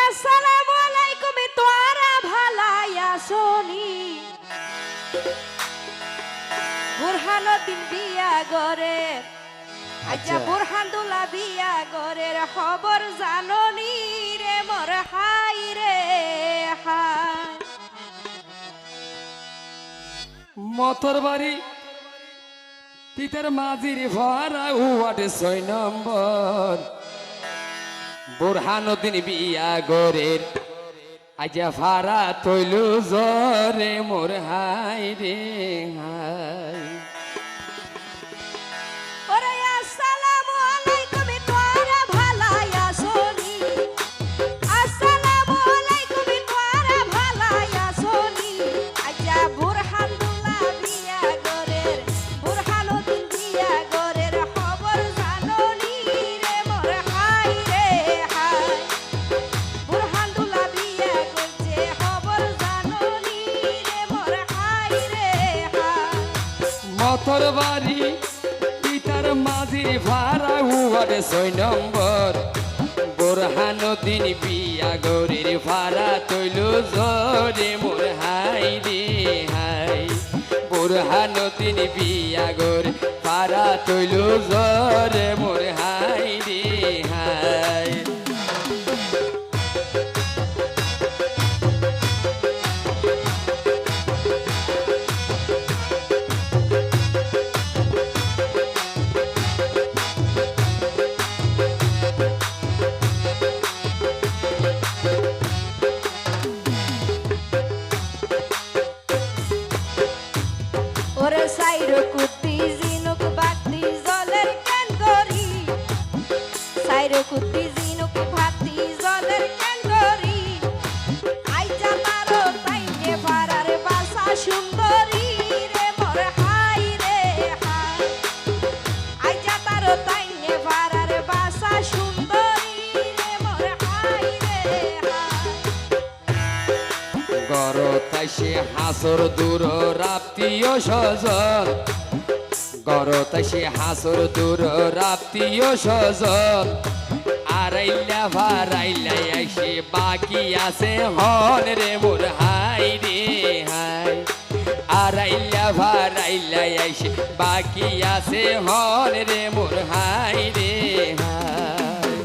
আসসালামু আলাইকুম তোরা ভালাই আসনি বুরহানুদ্দিন বিয়া গরে আচ্ছা বুরহানুল্লাহ বিয়া গরের খবর জাননি রে মোর হাই রে হাই মতর বাড়ি পিতার মাঝির ভাড়া ওয়ার্ড 6 নম্বর বুরহানুদ্দিন বিয়া গরের আজা ভাড়া তৈলু জরে মোর হাই রে হাই ওরে আসসালামু আলাইকুম তোরা ভালাই আসনি আসসালামু আলাইকুম তোরা ভালাই আসনি আচ্ছা বুরহানুল্লাহ বিয়া গরের বুরহানুদ্দিন বিয়া গরের খবর জাননি রে মোর হাই রে হাই বুরহানুল্লাহ বিয়া করছে খবর জাননি রে মোর হাই রে হাই মতর বাড়ি পিতার মাঝির ভাড়া ওয়ার্ড 6 নম্বর বুরহানুদ্দিন বিয়া গরের ভাড়া তৈলু জরে মোর হাই রে হাই বুরহানুদ্দিন বিয়া গরে ভাড়া তৈলু জরে মোর হাই রে হাই ওরে সাইরো কুত্তি জিনুক বাতি জলের কেন করি সাইরো কুত্তি জিনুক বাতি জলের কেন করি আইজা তারো তাইনে পারার বাসা সুন্দরী রে মোর হাই রে হাই আইজা তারো তাইনে পারার বাসা সুন্দরী রে মোর হাই রে হাই গরতাই সে হাসর দূর রাপ্তিও সজল গরতাই সে হাসর দূর রাপ্তিও সজল আরাইলা ভারাইলা এসে বাকি আছে হন রে মোর হাই রে হাই আরাইলা ভারাইলা এসে বাকি আছে হন রে মোর হাই রে হাই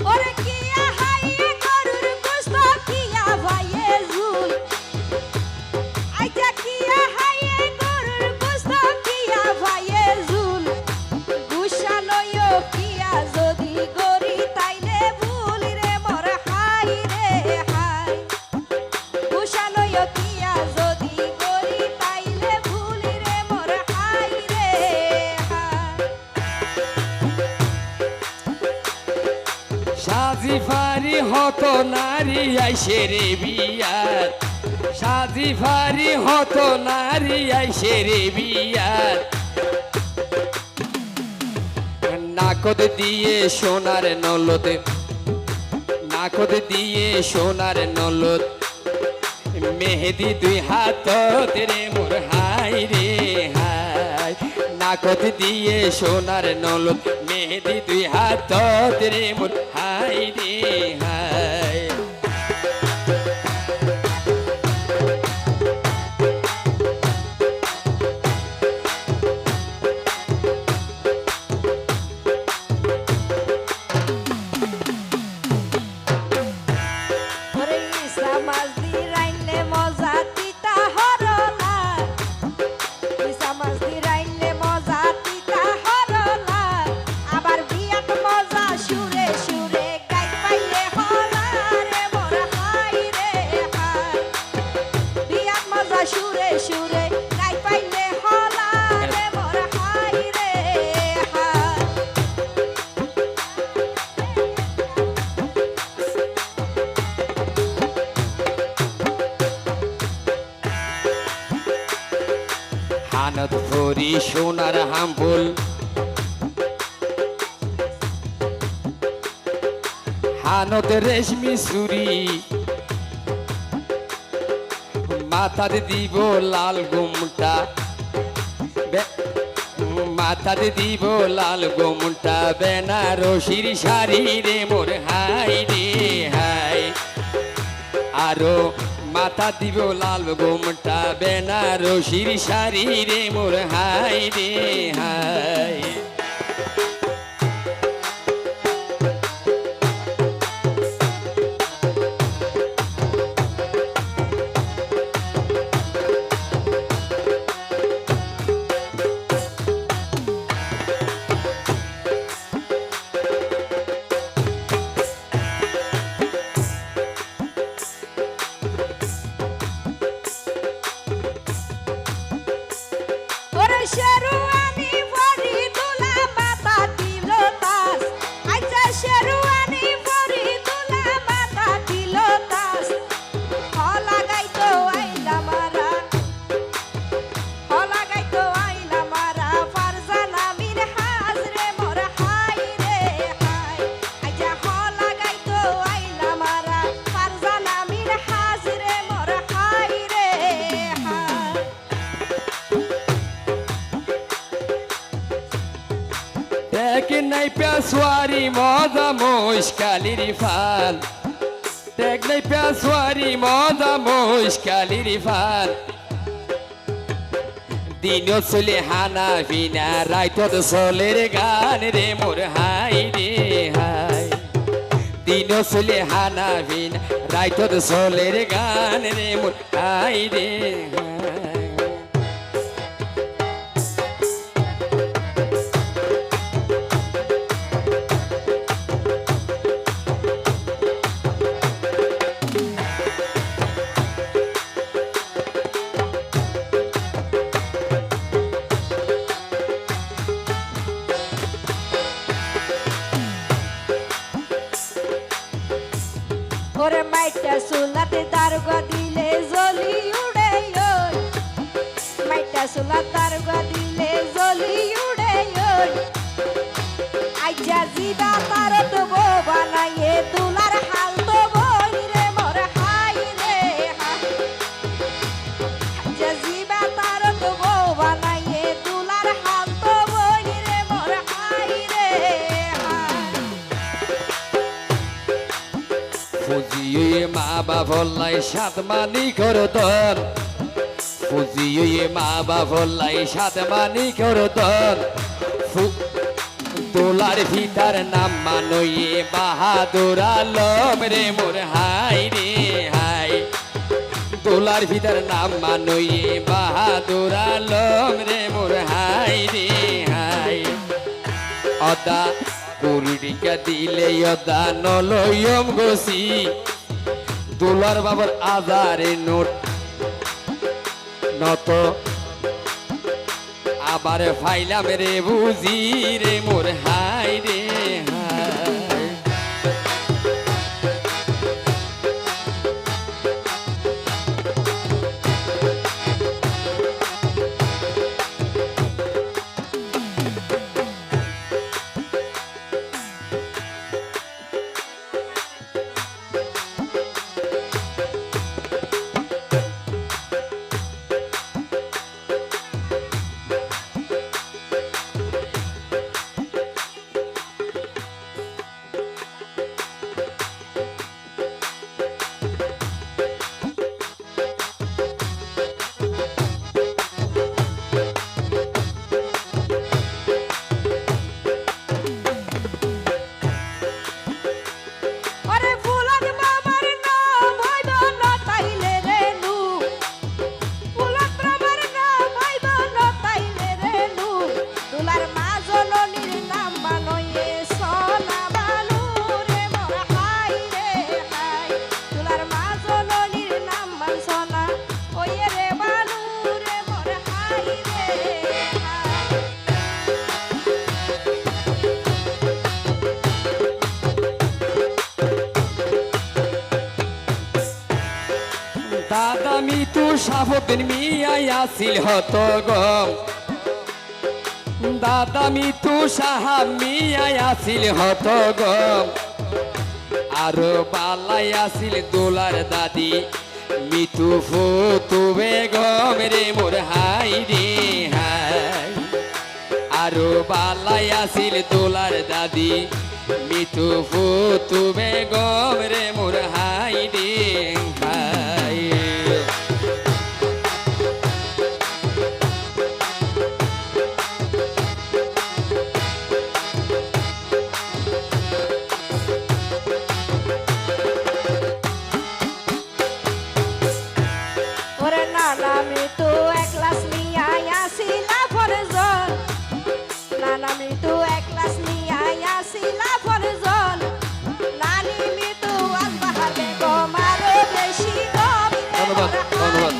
ওরে কিয়া হাইয়ে গরুর গোশত কিয়া ভাইয়ে ঝুল আইজা কিয়া হাইয়ে গরুর গোশত কিয়া ভাইয়ে ঝুল গুশানয়ো কিয়া যদি গরি তাইলে ভুল রে মোর হাই রে হাই গুশানয়ো কিয়া যদি গরি তাইলে ভুল রে মোর হাই রে হাই সাজি ফারি হতো নারী আইসে রে বিয়ার সাজি ফারি হতো নারী আইসে রে বিয়ার নাকদ দিয়ে সোনার নলদ নাকদ দিয়ে সোনার নলদ মেহেদি 2 হাত রে মোর হাই রে হাই নাকদ দিয়ে সোনার নলদ মেহেদি 2 হাত রে মোর হাই রে হাই ওরে ইসা মাছ দি রাইলে মজা তিতা হরলা ইসা মাছ দি রাইলে মজা তিতা হরলা আবার বিয়াত মজা সুরে সুরে গাই পাইলে হলা রে মোর হাই রে হাই বিয়াত মজা সুরে সুরে গাই পাইলে হলা রে মোর হাই রে হাই হানত ভরি সোনার হাম্বুল কানত রেশমি চুরি মাথাতে দিব লাল ঘুমটা মাথাতে দিব লাল ঘুমটা বেনারসির শাড়ি রে মোর হাই রে হাই আরো মাথা দিব লাল ঘুমটা বেনারসির শাড়ি রে মোর হাই রে হাই ওরে শেরওয়ানি পরি দুলা মাথা দিল তাস আচ্ছা শেরওয়ানি পরি দুলা মাথা দিল তাস লাগাইতো আইলা মারা লাগাইতো আইলা মারা ফারজানা মির হাজরে মোর হাই রে হাই আচ্ছা লাগাইতো আইলা মারা ফারজানা মির হাজরে মোর হাই রে হাই দেখ নাই পেশোয়ারি মজা মুশকালির ফাল দেখ নাই পেশোয়ারি মজা মুশকালির ফাল দিন চলে হানা বিনা রাইতত চলের গান রে মোর হাই রে হাই দিন চলে হানা বিনা রাইতত চলের গান রে মোর হাই রে হাই ওরে মাইটা সুলাতে দারুগা দিলে জলি উড়ে ওই মাইটা সুলাতে দারুগা দিলে জলি উড়ে ওই আইজা জিবা তার তো গো বানাইয়ে দুলার হাল তো বই রে মোর হাই রে হাই আইজা জিবা তার তো গো বানাইয়ে দুলার হাল তো বই রে মোর হাই রে হাই ফুজিয়ে মা বাবলাই সাত মানি করতন ফুজিয়ে মা বাবলাই সাত মানি করতন দোলার ভিতর নাম মানইয়ে বাহাদুর আলম রে মোর হাই রে হাই দোলার ভিতর নাম মানইয়ে বাহাদুর আলম রে মোর হাই রে হাই অদা কুড়িকা দিলে অদা নলয়ম গসি দোলার বাবার আজারে নোট নত আবার ফাইলাম রে বুঝি রে মোর হাই রে হাই দাদা মিতু সাবদিন মিয়াই আসিল হত গম দাদা মিতু সাহাব মিয়াই আসিল হত গম আরো পালাই আসিল দোলার দাদি মিতু ফুতু বেগম রে মোর হাই রে হাই আরো পালাই আসিল দোলার দাদি মিতু ফুতু বেগম রে মোর হাই রে হাই ওরে নানা মৃত্যু এক গ্লাস নিয়ে আসিলা ফরজন নানা মৃত্যু এক গ্লাস নিয়ে আসিলা ফরজন নানি মৃত্যু আসবাহার বেগম আরো বেশি ধন্যবাদ, ধন্যবাদ।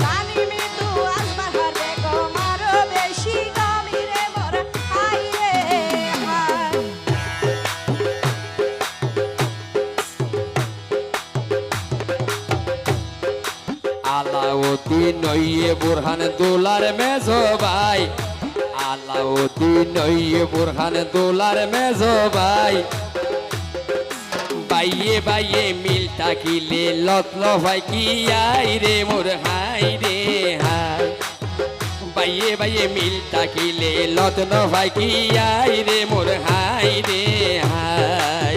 নানি মৃত্যু আসবাহার বেগম আরো বেশি গমিরে মোর হাই রে হাই আলাউদ্দিন নইয়ে বুরহান দোলার মেজো ভাই আলাউদ্দিন নইয়ে বুরহান দোলার মেজো ভাই বাইয়ে বাইয়ে মিল থাকিলে লত্ন ভাই কি আই রে মোর হাই রে হাই বাইয়ে বাইয়ে মিল থাকিলে লত্ন ভাই কি আই রে মোর হাই রে হাই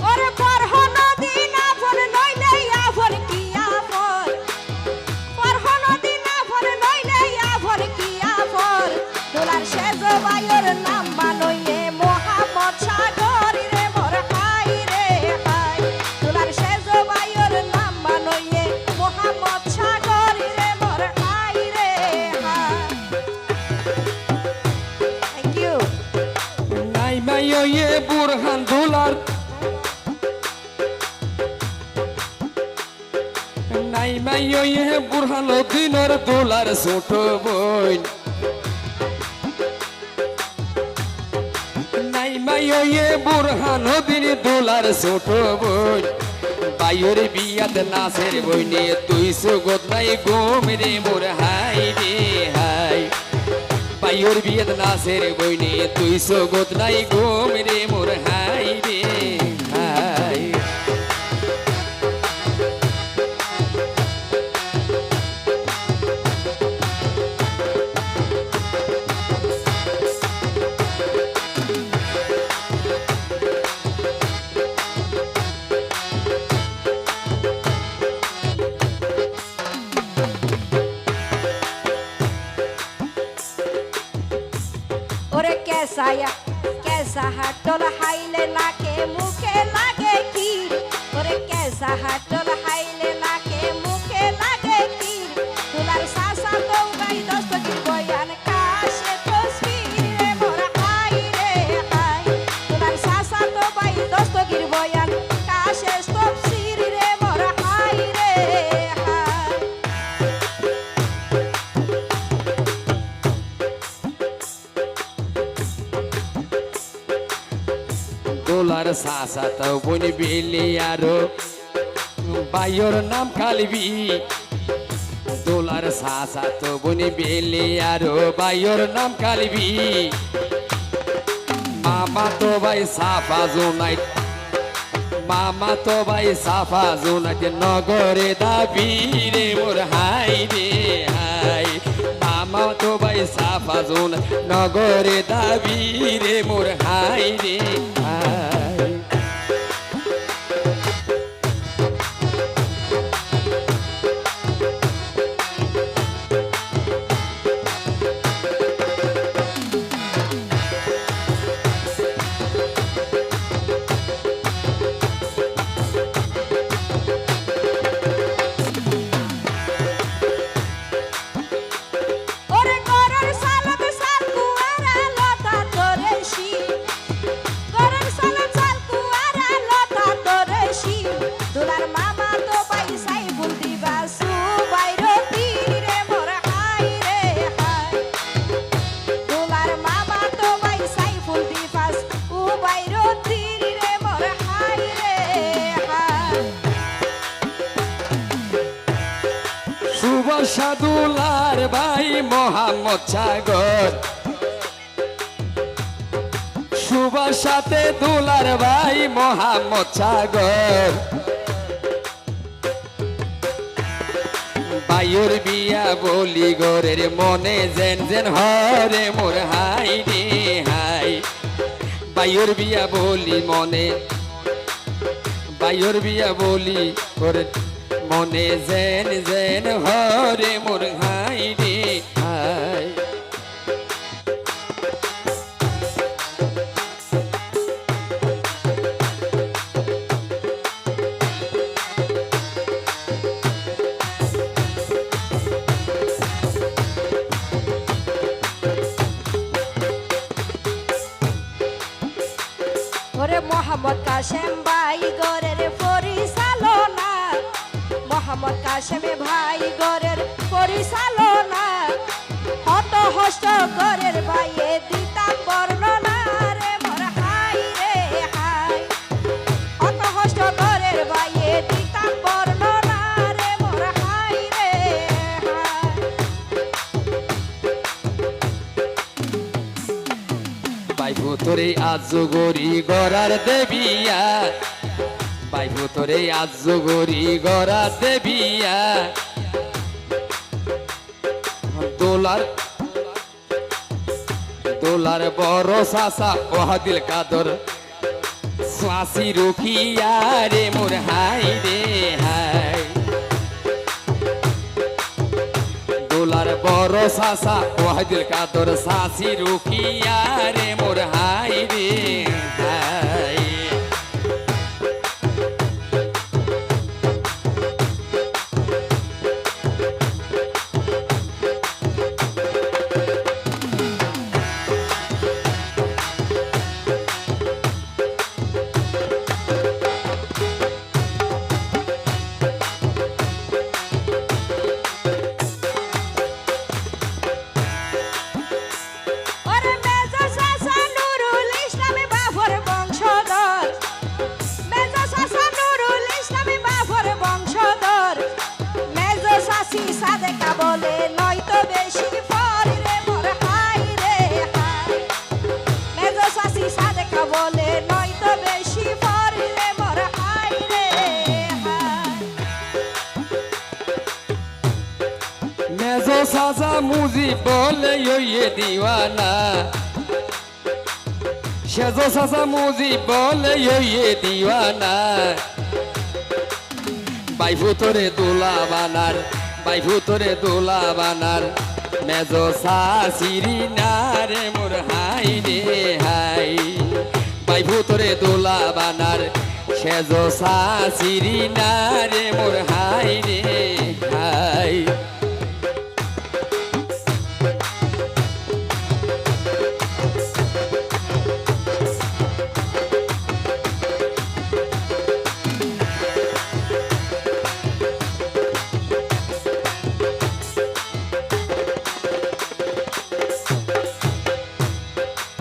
ওরে পরহন দিন আপন নইলে আপন কি আপন পরহন দিন আপন নইলে আপন কি আপন দোলার শেষ বায়ুর নাম বানইয়ে মোহাম্মদ সাগর রে মোর হাই রে হাই দোলার শেষ বায়ুর নাম বানইয়ে মোহাম্মদ সাগর রে মোর হাই রে হাই থ্যাংক ইউ নাই মাইয়ে বুরহান দোলার নাই মাইয়ে বুরহান দিনের দোলার ছোট বোন নাই মাইয়ে বুরহান দিন দোলার ছোট বোন বাইয়ের বিয়াত নাচের বইনে তুই সুগত নাই গোম রে মোর হাই রে হাই বাইয়ের বিয়াত নাচের বইনে তুই সুগত নাই গোম রে মোর হাই রে হাই ওরে কেসা হাটল হাইলে নাকে মুখে লাগে কি ওরে কেসা হাটল হাইলে নাকে মুখে লাগে কি তুলার সাসা তো গাই দস্তগির বয়ান কাশে তসবির রে মোর হাই রে হাই তুলার সাসা তো গাই দস্তগির বয়ান কাশে তফসির রে মোর হাই রে হাই দোলার সাসা তো বোন বেলে আরো বাইয়ের নাম কালবি দোলার সাসা তো বোন বেলে আরো বাইয়ের নাম কালবি মামা তো ভাই সাফা জোনাই মামা তো ভাই সাফা জোনাই নগরে দাবি রে মোর হাই রে হাই মামা তো ভাই সাফা জোনাই নগরে দাবি রে মোর হাই রে হাই ওরে গরর সালাদ সাল কুয়ারা লতা তোরে শি গরর সালাদ সুবাসা দুলার ভাই মোহাম্মদ সাগর সুবাসাতে দুলার ভাই মোহাম্মদ সাগর বায়ুর বিয়া বলি গরের মনে জেন জেন হরে মোর হাই রে হাই বায়ুর বিয়া বলি মনে বায়ুর বিয়া বলি করে মনে জেন জেন হরে মোর হাই রে হাই ওরে মোহাম্মদ কাশেম ভাই গরের পরিচালনা মোহাম্মদ কাশেম ভাই গরের পরিচালনা হত হস্ত গরের ভাইয়ে দিতাম বর্ণনা রে মোর হাই রে হাই হত হস্ত গরের ভাইয়ে দিতাম বর্ণনা রে মোর হাই রে হাই বাইবু তোরে আজ গরি গড়ার দেবিয়া বাইবু তোরে আজ গরি গড়ার দেবিয়া দোলার দোলার বড় সাসা ওহাদিল কাদর সাসি রুখিয়া রে মোর হাই রে হাই দোলার বড় সাসা ওয়াহিদুল কাদর সাসি রুকিয়া রে মোর হাই রে হাই ওরে মেজো চাচা নুরুল ইসলামী বাবর বংশধর মেজো চাচা নুরুল ইসলামী বাবর বংশধর মেজো চাচি সাদেকা বলে নয়তো বেশি পর রে মোর হাই রে হাই মেজো চাচি সাদেকা বলে নয়তো বেশি পর রে মোর হাই রে হাই মেজো সাজা মুজি বলে ইয়ে দিওয়ানা সেজো সাজা মুজি বলে ইয়ে দিওয়ানা বাইভু তোরে দোলা বানার বাইভু তোরে দোলা বানার মেজো সাসিরি না রে মোর হাই রে হাই বাইভু তোরে দোলা বানার সেজো সাসিরি না রে মোর হাই রে হাই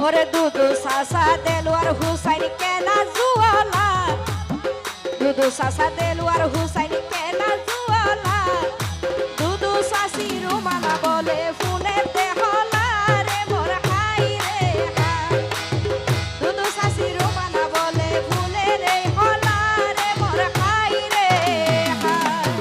ওরে দুদু সাসা দেলওয়ার হুসাইন কেনা জুয়ালা দুদু সাসা দেলওয়ার হুসাইন কেনা জুয়ালা দুদু সাসি রুমানা বলে ফোনে দেহলা রে মোর হাই রে হাই দুদু সাসি রুমানা বলে ফুলে রে হলা রে মোর হাই রে হাই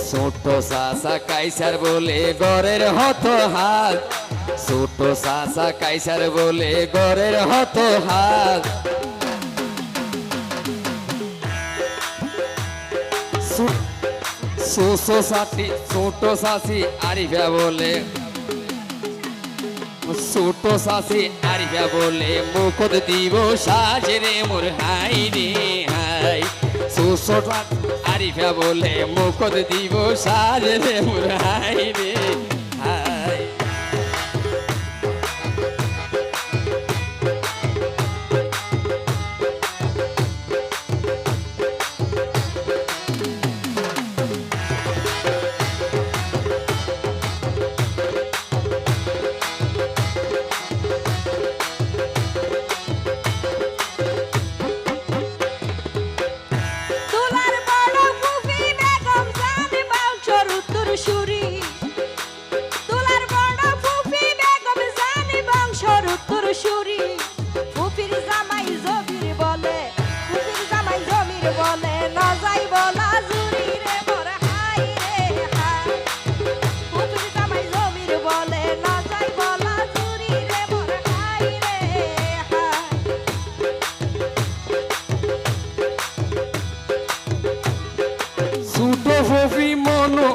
ছোট সাসা কাইসার বলে গরের হত হাত ছোট সাসা কাইসার বলে গরের হত হাত ছোট সাসি আরিফা বলে ছোট সাসি আরিফা বলে মুখত দিব সাজ রে মোর হাই রে হাই সুসট আরিফা বলে মুখত দিব সাজে রে মোর হাই রে হাই দুলার বড় ফুফি বেগম জানে বাউচর উত্তর সুরি দুলার বড় ফুফি বেগম জানে বংশর উত্তর সুরি ফুফির জামাই জমির বলে ফুফির জামাই জমির বলে নজাই বলা জুরি রে মোর হাই রে হাই ফুফির জামাই জমির বলে নজাই বলা জুরি রে মোর হাই রে হাই সুটো ফফি মনো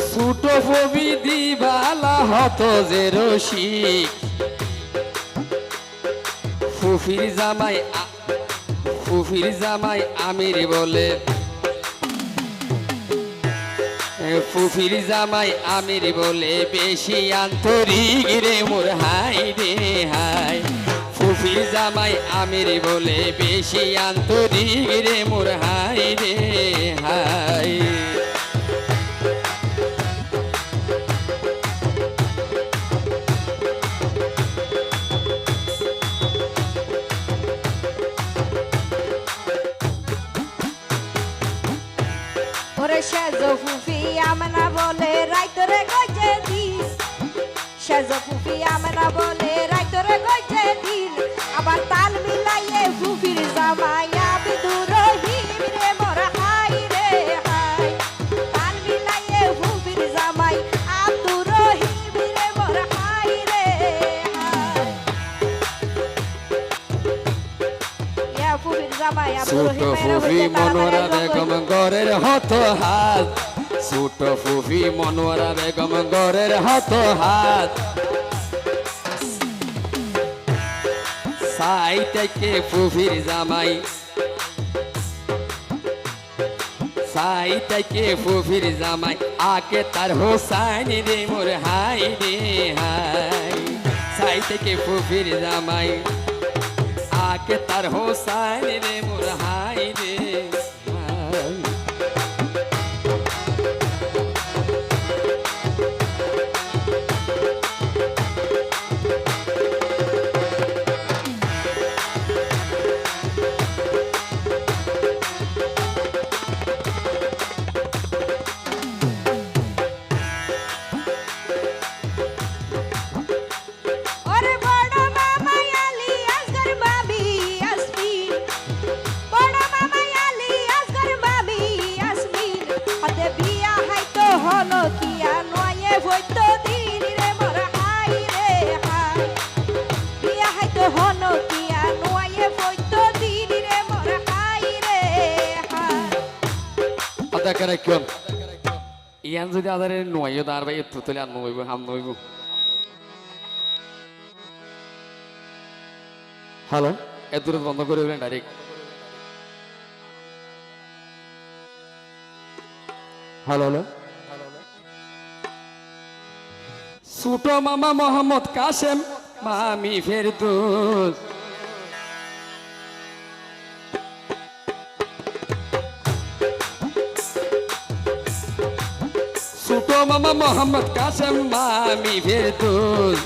সুটো ফবি দিবালা হত যে রসিক ফুফির জামাই আমির বলে ফুফির জামাই আমির বলে বেশি আন্তরিক রে মোর হাই রে হাই ফুফির জামাই আমির বলে বেশি আন্তরিক রে মোর হাই রে হাই ওরে সেজো ফুফি আমনা বলে রাইতরে গজে দিন সেজো ফুফি আমনা বলে রাইতরে গজে দিন আবার তাল মিলাইয়ে ফুফির জামাই আব্দুর রহিম রে মোর হাই রে হাই তাল মিলাইয়ে ফুফির জামাই আব্দুর রহিম রে মোর হাই রে হাই ইয়া ফুফির জামাই আব্দুর ছোট রহিম ফুফি মনোরা বেগম গরের হত হাত ছোট ফুফি মনোরা বেগম গরের হত হাত সাই থেকে ফুফির জামাই সাই থেকে ফুফির জামাই আকে তার হোসাইন রে মোর হাই রে হাই সাই থেকে ফুফির জামাই আকে তার হোসাইন রে মোর হাই রে হাই ওরে বড় মামা আলী আসগর মামি আসমিন বড় মামা আলী আসগর মামি আসমিন হতে বিয়া হাইতো হলো কিয়া নয়ে হইতো দিন রে মোর হাই রে হাই বিয়া হাইতো হলো কিয়া নয়ে হইতো দিন রে মোর হাই রে হাই আদা করে কোন ইয়ান যদি আদারে নয় দার ভাই একটু তোলে আর নইব হাম নইব হ্যালো এত দূর বন্ধ করে দিলেন ডাইরেক্ট হ্যালো হ্যালো ছোট মামা মোহাম্মদ কাসেম মামি ফেরদৌস ছোট মামা মোহাম্মদ কাসেম মামি ফেরদৌস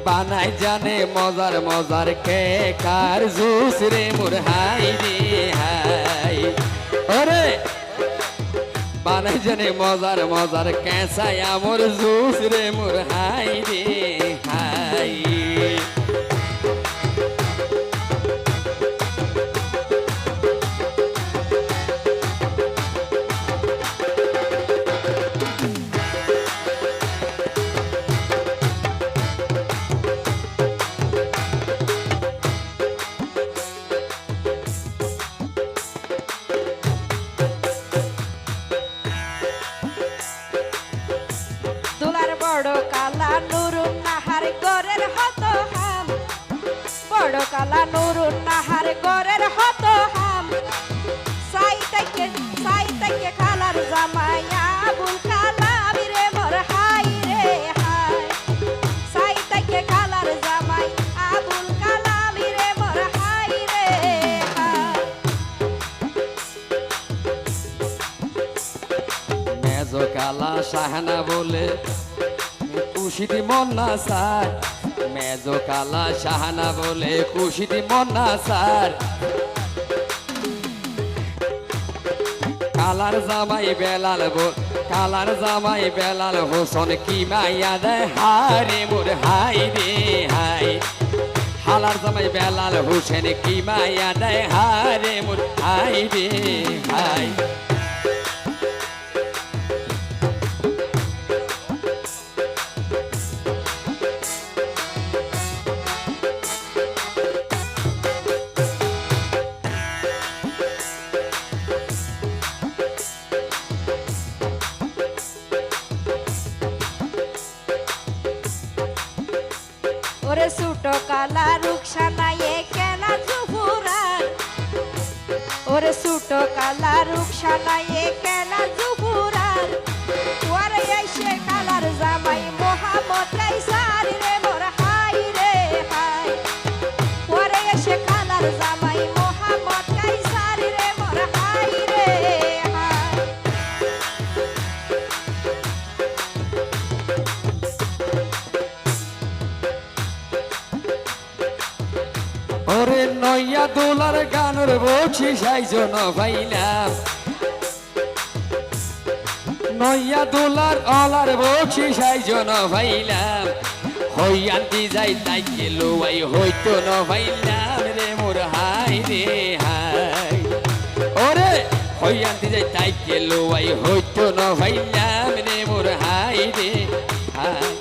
বানাই জানে মজার মজার কে কার জুস রে মোর হাই রে হাই ওরে বানাই জানে মজার মজার কেসাই আমর জুস রে মোর হাই রে হাই কালা নুরুন নাহার গরের হত হাম সাই তাইকে খালার জামাইয়া আবুল কালাম রে মোর হাই রে হাই সাই তাইকে খালার জামাই আবুল কালাম রে মোর হাই রে হাই মেজো কালা শাহানা বলে খুশিটি মন না সার মেজো কালা শাহানা বলে খুশিটি মন না সার কালার জামাই বেলাল বল কালার জামাই বেলাল হোসেন কি মাইয়া দেয় হারে মোর হাই রে হাই হালার জামাই বেলাল হোসেন কি মাইয়া দেয় হারে মোর হাই রে হাই ওরে সুটো কালা রুকসানা এ কেনা জুফুরার ওরে সুটো কালা রুকসানা এ কেনা জুফুরার ওরে এসে কালার জামাই মোহাম্মদ কাইসার রে মোর হাই রে হাই ওরে এসে কালার জামাই মোহাম্মদ কাইসার রে মোর হাই রে হাই ওরে নইয়া দোলার গানের বলছি সাইজন ভাইলাম নইয়া দোলার অলার বলছি সাইজন ভাইলাম হইয়ান্তি যাই তাই গেলো আই হইতো ন ভাইলাম রে মোর হাই রে হাই ওরে হইয়ান্তি যাই তাই গেলো আই হইতো ন ভাইলাম রে মোর হাই রে হাই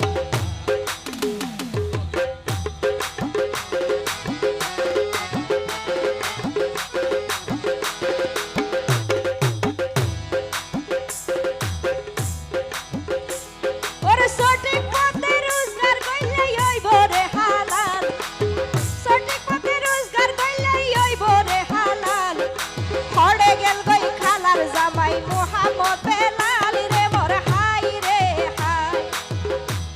ওরে সঠিক পথে রোজগার কইলেই হইব রে হালাল সঠিক পথে রোজগার কইলেই হইব রে হালাল হড়ে গেল গই খালার জামাই মোহাম্মদ বেলাল রে মোর হাই রে হাই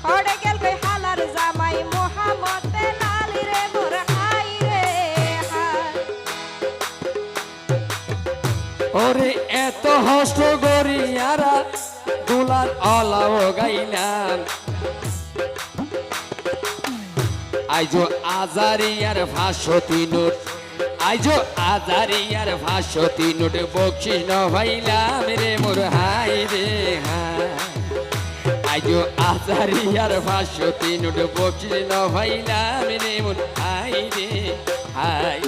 হড়ে গেল গই হালার জামাই মোহাম্মদ বেলাল রে মোর হাই রে হাই ওরে এত হস্ত গরিয়ারা দুলার অলাও গাইলাম আইজো আজারিয়ার 500 নোট আইজো আজারিয়ার 500 নোট বকশিস ন ভাইলাম রে মোর হাই রে হাই আইজো আজারিয়ার 500 নোট বকশিস ন ভাইলাম রে মোর হাই রে হাই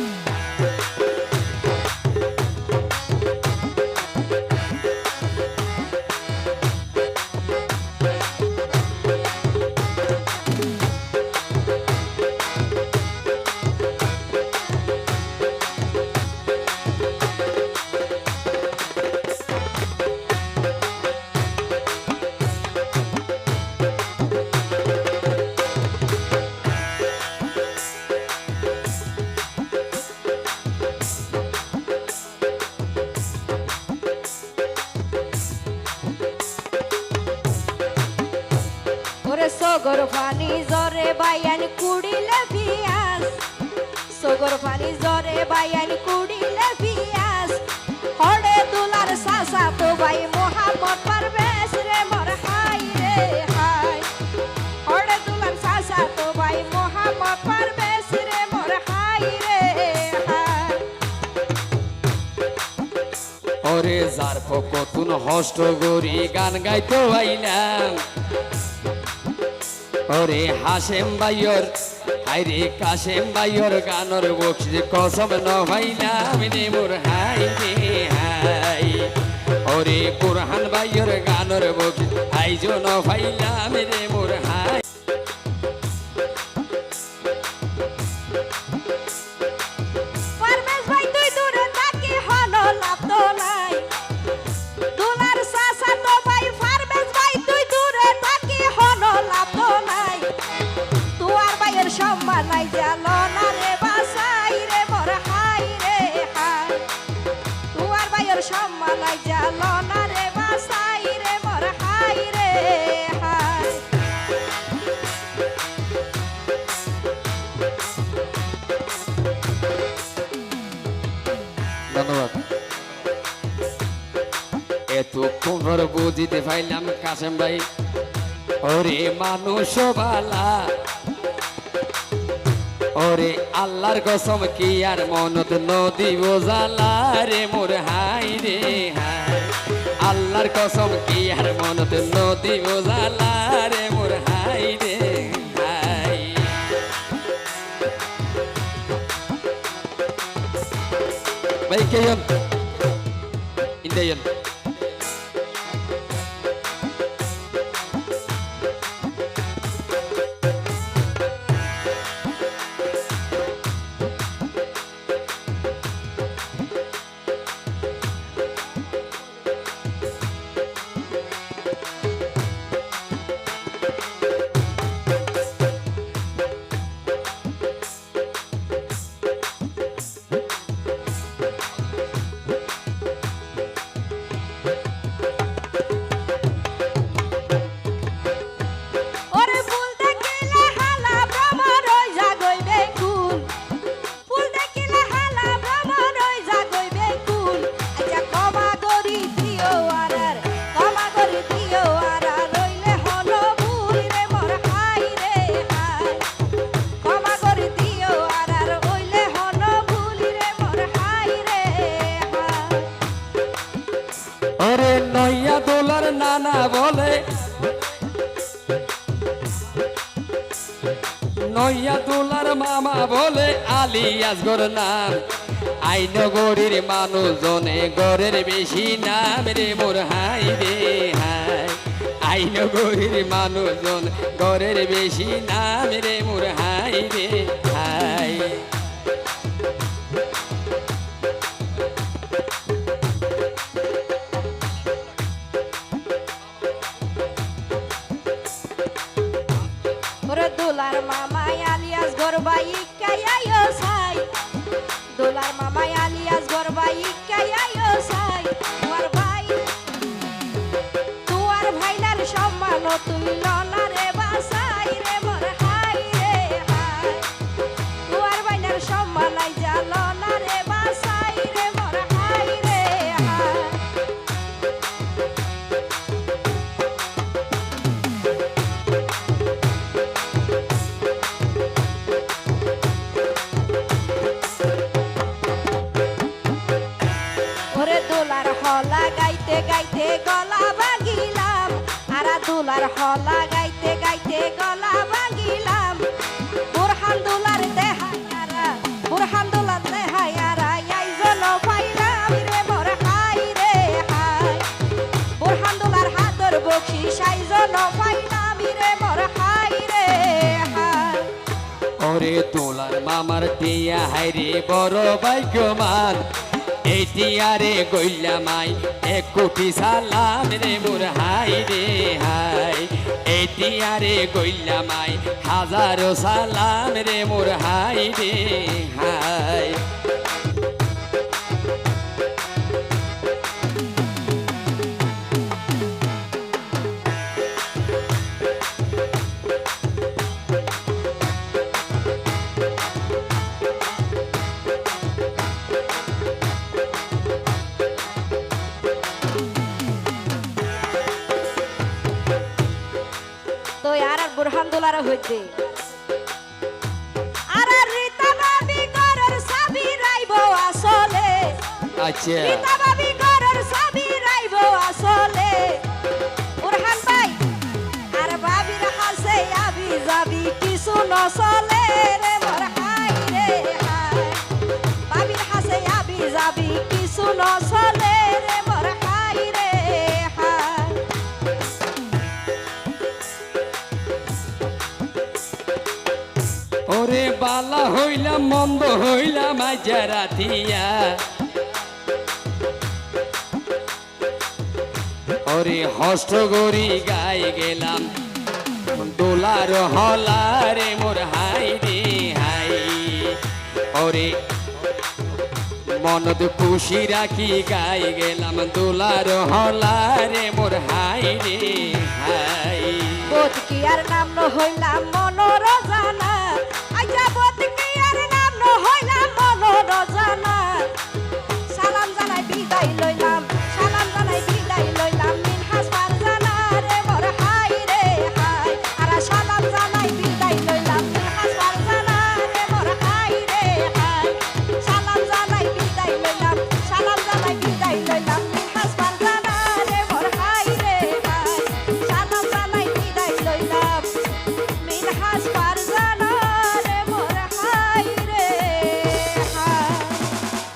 ওরে সগর পানি জরে বায়ান কুড়িলে পিয়াস সগর পানি জরে বায়ান কুড়িলে পিয়াস হড়ে দুলার সাসা তো ভাই মোহাম্মদ পারভেজ রে মোর হাই রে হাই হড়ে দুলার সাসা তো ভাই মোহাম্মদ পারভেজ রে মোর হাই রে হাই ওরে যার পকতুন হস্ত গরি গান গাইতে আইলাম ওরে হাসেম ভাইয়র হাইরে কাশেম ভাইয়র গানর বকশিস কসম ন ভাইলাম রে মোর হাই রে হাই ওরে কুরহান ভাইয়র গানর বকশিস আইজো ন ভাইলাম রে মোর হাই পারভেজ ভাই তুই দূরে থাকি হলো লাভ তো নাই দুলার সাসা তো ভাই পারভেজ ভাই তুই দূরে থাকি হলো লাভ তো নাই তুয়ার ভাইয়ের সম্মান নাই জানো না রে বাসা কতক্ষণ পর বুঝিতে পাইলাম কাশেম ভাই ওরে মানুষ বালা ওরে আল্লাহর কসম কি আর মনত নদী বোঝালা রে মোর হাই রে হাই আল্লাহর কসম কি আর মনত নদী বোঝালা রে মোর হাই রে হাই ভাই কেয়ন ইন্দায়ন ওরে ফুল দেখিলে হালা ভ্রমর ওই জাগইবে কুল ফুল দেখিলে হালা ভ্রমর ওই জাগইবে কুল আচ্ছা ক্ষমা করি দিও আর ক্ষমা করি দিও আর রইলে হলো ভুল রে মোর হাই রে হাই ক্ষমা করি দিও আর রইলে হলো ভুল রে মোর হাই রে হাই ওরে নইয়া দোলার নানা বলে নইয়া দোলার মামা বলে আলিয়াস গোর নাম আইনগরের মানুষজনে গরের বেশি নাম রে মোর হাই রে হাই আইনগরের মানুষজন গরের বেশি নাম রে মোর হাই রে হাই ওরে দোলার মামাই আলিয়াস গরবাই কাইয়ায়ো সাই দোলার মামাই আলিয়াস গরবাই কাইয়ায়ো সাই তোমার ভাইনার সম্মান তুই লনা রে বাসাই রে মোর হাই রে হাই তোমার ভাইনার সম্মান আই জানো না রে বাসাই রে মোর হাই রে হাই ওরে দোলার হলা গাইতে গাইতে গলা ভাঙিলাম আরা দোলার হলা গাইতে গাইতে গলা ভাঙিলাম বুরহান দোলার দেহাই আরা বুরহান দোলার দেহাই আরা আইজন পাইলাম রে মোর হাই রে হাই বুরহান দোলার হাতর বকশিস আইজন পাইলাম রে মোর হাই রে হাই ওরে দোলার মামার টিয়া হাইরে বড় ভাগ্যমান এটিয়ারে গইলা মাই 1 কোটি সালাম রে মোর হাই রে হাই এটিয়ারে গইলা মাই 1000 সালাম রে মোর হাই রে হাই তো আর বুরহান দোলার হইতে আর রীতা বাবি ঘরের সাবি রাইবো আসলে আচ্ছা রীতা বাবি ঘরের সাবি রাইবো আসলে বুরহান ভাই আর বাবির হাসে আবি যাবি কিছু নচলে রে মোর হাই রে হাই বাবির হাসে আবি যাবি কিছু নচলে রে মোর হাই রে হাই ওরে বালা হইলাম মন্দ হইলাম আজা রাতিয়া ওরে হস্ত গরি গাই গেলাম দোলার হলারে মোর হাই রে হাই ওরে মনদ খুশি রাখি গাই গেলাম দোলার হলারে মোর হাই রে হাই বোধ কি আর নাম ন হইলাম মনোরজানা